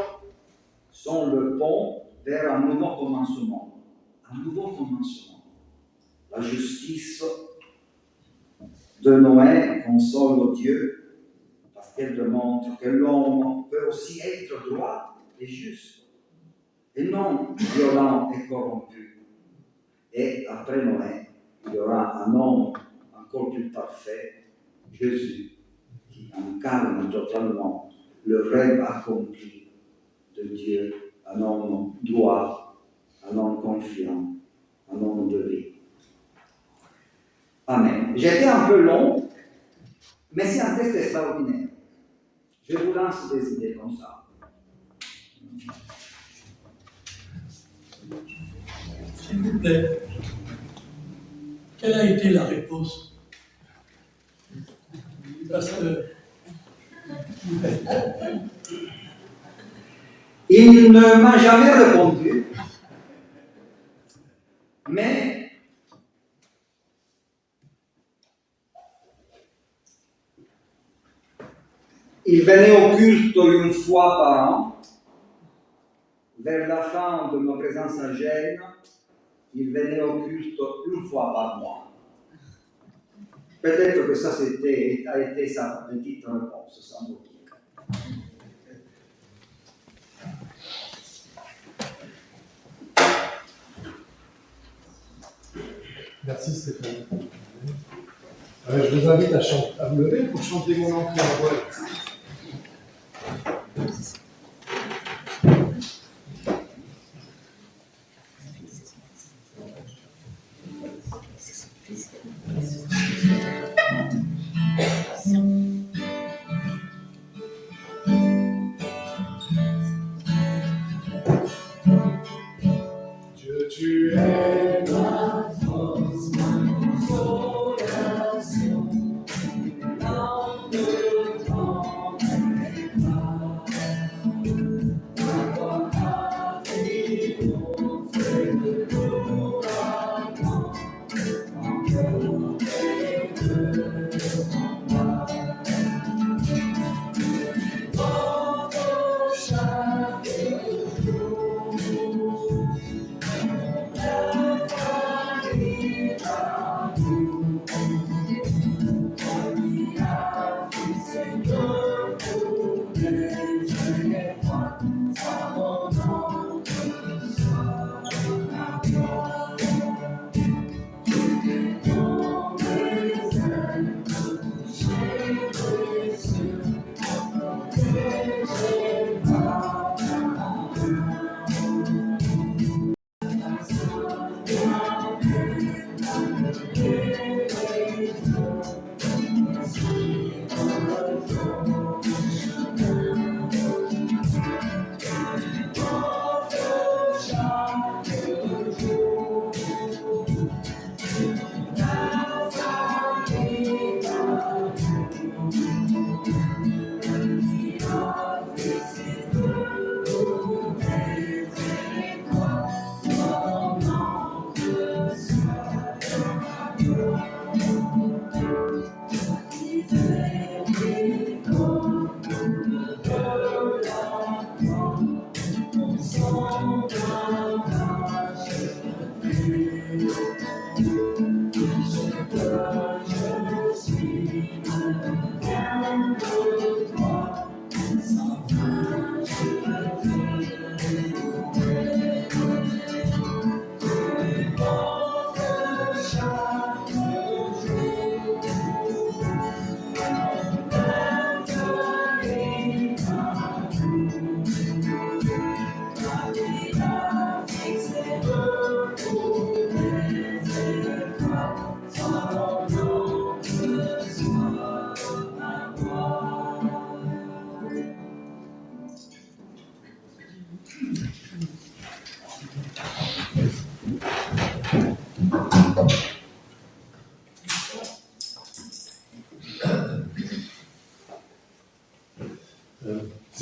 sont le pont vers un nouveau commencement. Un nouveau commencement. La justice de Noé console Dieu parce qu'elle démontre que l'homme peut aussi être droit et juste et non violent et corrompu. Et après Noé, il y aura un homme encore plus parfait, Jésus, qui incarne totalement le rêve accompli de Dieu, un homme droit, un homme confiant, un homme de vie. Amen. J'étais un peu long, mais c'est un texte extraordinaire. Je vous lance des idées comme ça. S'il vous plaît, quelle a été la réponse? Parce que il ne m'a jamais répondu, mais il venait au culte une fois par an. Vers la fin de ma présence à Gênes, il venait au culte une fois par mois. Peut-être que ça a été sa petite réponse, sans doute. Merci Stéphane. Je vous invite à vous lever pour chanter mon entrée en voix. Dieu, tu es ma force, ma consolation, l'âme de temps.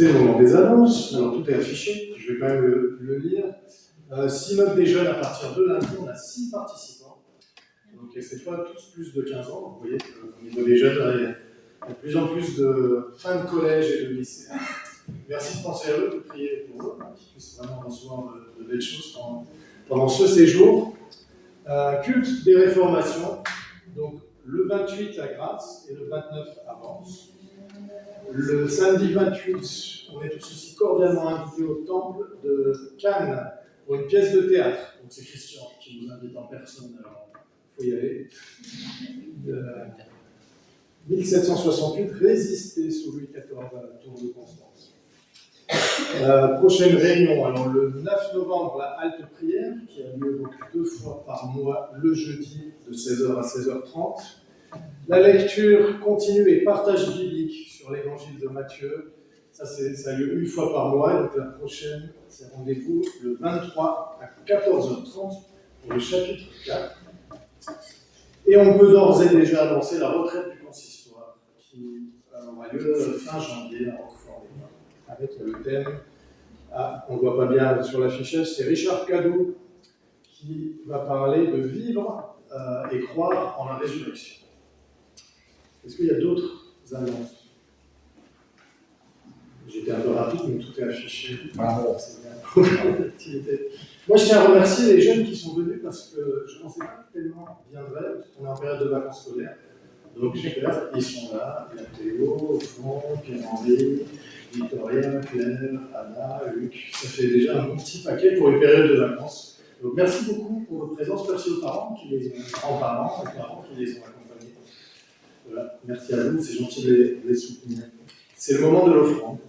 C'est le moment des annonces. Alors tout est affiché, je vais quand même le lire. Synode des jeunes à partir de lundi, on a 6 participants. Donc cette fois tous plus de 15 ans. Vous voyez qu'au niveau des jeunes, là, il y a de plus en plus de fin de collège et de lycée. Merci de penser à eux, de prier pour eux, qu'ils puissent vraiment recevoir de belles choses pendant ce séjour. Culte des réformations, donc le 28 à Grasse et le 29 à Vence. Le samedi 28, on est tous aussi cordialement invités au temple de Cannes pour une pièce de théâtre. Donc c'est Christian qui nous invite en personne, alors il faut y aller. 1768, résister sous Louis XIV à la tour de Constance. Prochaine réunion, alors le 9 novembre, la halte prière, qui a lieu donc 2 fois par mois, le jeudi de 16h à 16h30. La lecture continue et partage biblique sur l'évangile de Matthieu. Ça a lieu 1 fois par mois, donc la prochaine, c'est rendez-vous le 23 à 14h30 pour le chapitre 4. Et on peut d'ores et déjà annoncer la retraite du consistoire qui aura lieu fin janvier à Roquefort, avec le thème, on ne voit pas bien sur l'affichage, c'est Richard Cadou qui va parler de vivre et croire en la résurrection. Est-ce qu'il y a d'autres annonces? J'étais un peu rapide, mais tout est affiché. Bravo. C'est bien. Moi, je tiens à remercier les jeunes qui sont venus parce que je ne pensais pas tellement viendraient, parce qu'on est en période de vacances scolaires. Donc, super, ils sont là. Il y a Théo, Franck, Pierre-Henri, Victoria, Claire, Anna, Luc. Ça fait déjà un bon petit paquet pour une période de vacances. Donc, merci beaucoup pour votre présence. Merci aux parents qui les ont, grands-parents, aux parents qui les ont accompagnés. Voilà, merci à vous, c'est gentil de les soutenir. C'est le moment de l'offrande.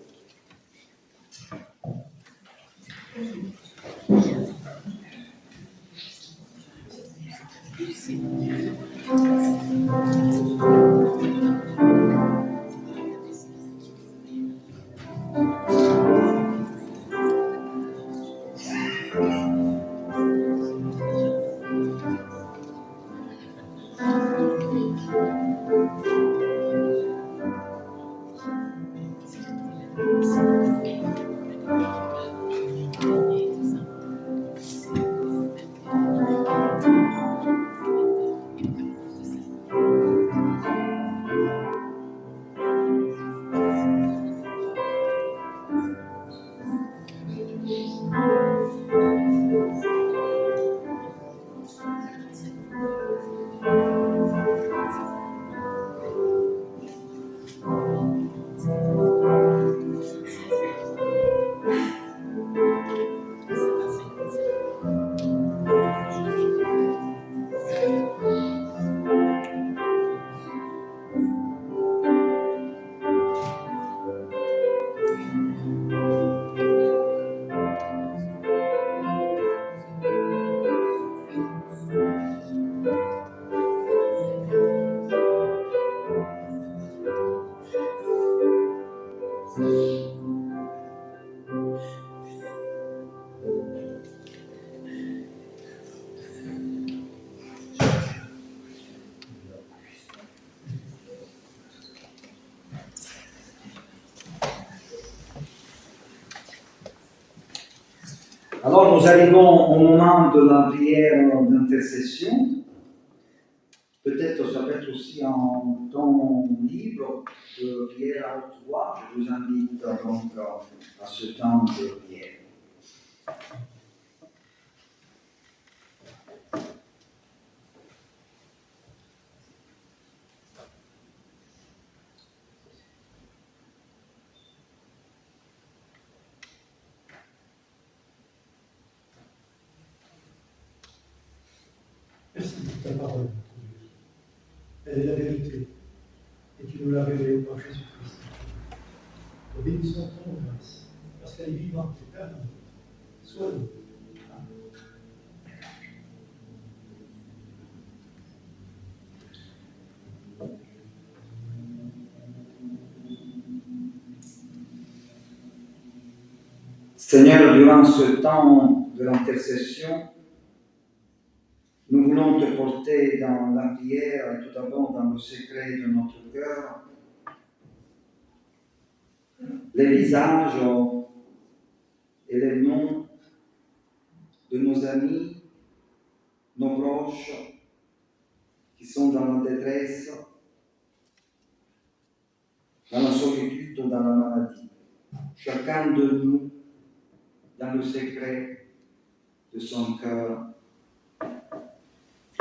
Alors, nous arrivons au moment de la prière d'intercession. Peut-être ça peut être aussi en temps libre de prière à haute voix. Je vous invite donc à ce temps de prière. Merci pour ta parole. Elle est la vérité. Et tu nous l'as révélée par Jésus-Christ. Nous bénissons ton grâce, parce qu'elle est vivante et permanente. Sois nous. Seigneur, durant ce temps de l'intercession, nous voulons te porter dans la prière, tout d'abord dans le secret de notre cœur, les visages et les noms de nos amis, nos proches qui sont dans la détresse, dans la solitude ou dans la maladie. Chacun de nous, dans le secret de son cœur,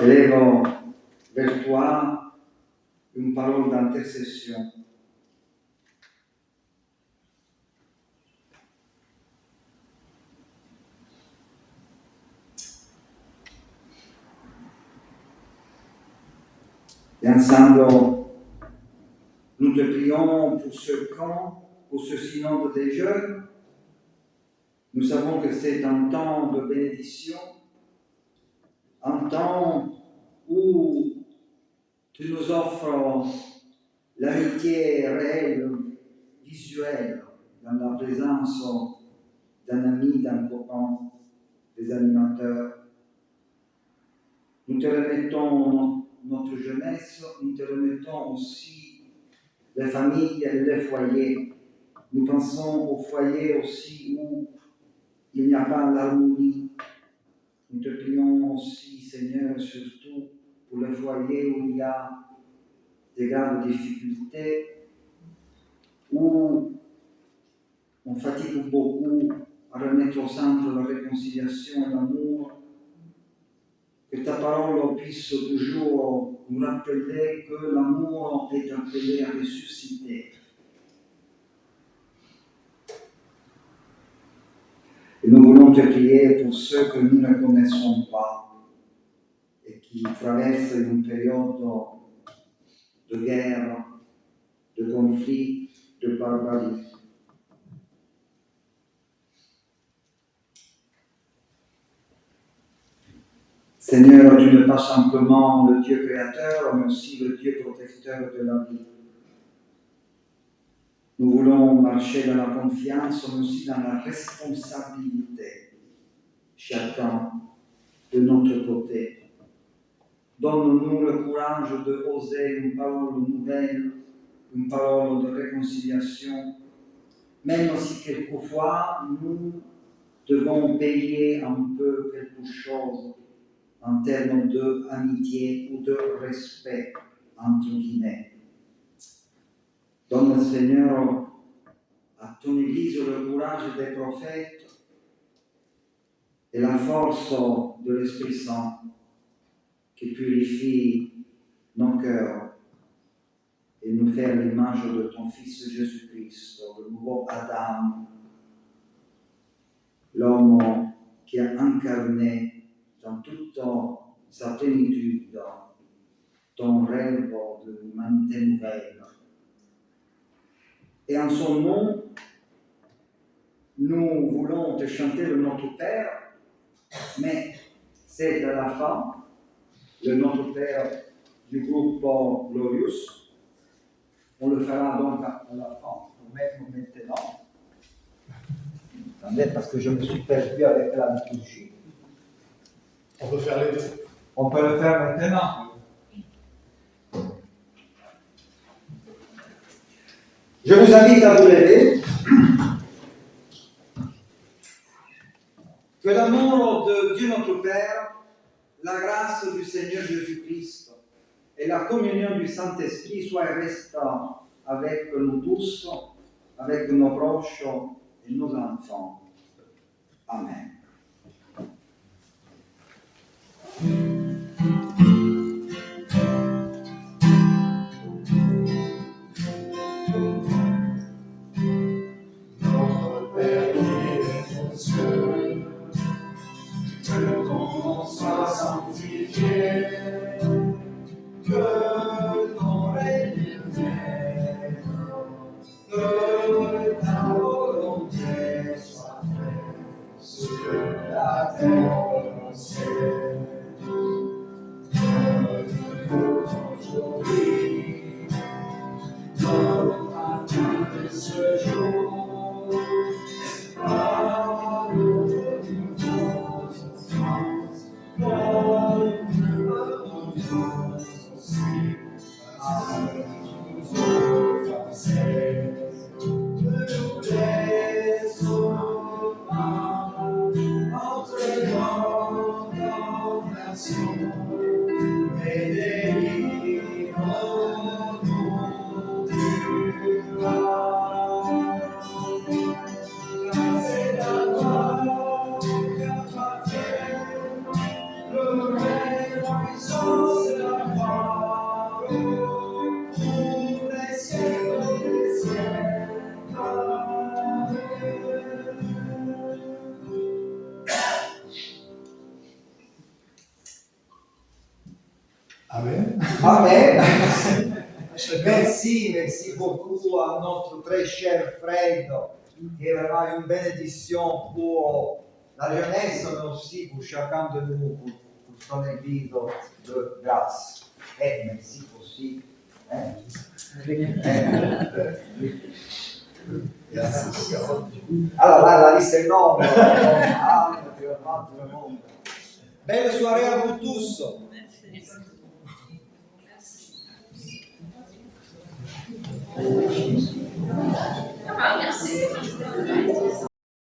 élève vers toi une parole d'intercession. Et ensemble, nous te prions pour ce camp, pour ce synode des jeunes. Nous savons que c'est un temps de bénédiction, un temps où tu nous offres l'amitié réelle, visuelle, dans la présence d'un ami, d'un copain, des animateurs. Nous te remettons notre jeunesse, nous te remettons aussi les familles et les foyers. Nous pensons aux foyers aussi où il n'y a pas l'harmonie. Nous te prions aussi, Seigneur, surtout pour les foyers où il y a des graves difficultés, où on fatigue beaucoup à remettre au centre la réconciliation et l'amour. Que ta parole puisse toujours nous rappeler que l'amour est appelé à ressusciter. Et nous voulons te prier pour ceux que nous ne connaissons pas et qui traversent une période de guerre, de conflit, de barbarie. Seigneur, tu n'es pas simplement le Dieu créateur, mais aussi le Dieu protecteur de la vie. Nous voulons marcher dans la confiance, mais aussi dans la responsabilité, chacun de notre côté. Donne-nous le courage de oser une parole nouvelle, une parole de réconciliation, même si quelquefois nous devons payer un peu quelque chose en termes d'amitié ou de respect, entre guillemets. Donne, Seigneur, à ton Église le courage des prophètes et la force de l'Esprit Saint qui purifie nos cœurs et nous fait à l'image de ton Fils Jésus-Christ, le nouveau Adam, l'homme qui a incarné dans toute sa plénitude ton rêve de l'humanité nouvelle. Et en son nom, nous voulons te chanter le Notre Père, mais c'est à la fin, le Notre Père du groupe Glorious. On le fera donc à la fin, maintenant. Attendez, parce que je me suis perdu avec la liturgie. On peut faire les deux. On peut le faire maintenant. Je vous invite à vous lever. Que l'amour de Dieu notre Père, la grâce du Seigneur Jésus-Christ et la communion du Saint-Esprit soient restant avec nous tous, avec nos proches et nos enfants. Amen. Notre Père qui es aux cieux, que ton nom soit sanctifié, que ton règne vienne, que ta volonté soit faite sur Amen. Amen. À chacun. Merci beaucoup à notre très cher Fred, qui est vraiment une bénédiction pour la jeunesse, mais aussi pour chacun de nous, pour son église de grâce. Et merci aussi. Hein? Merci. Alors là, la liste est énorme. Naturellement, tout le monde. Belle soirée à vous tous.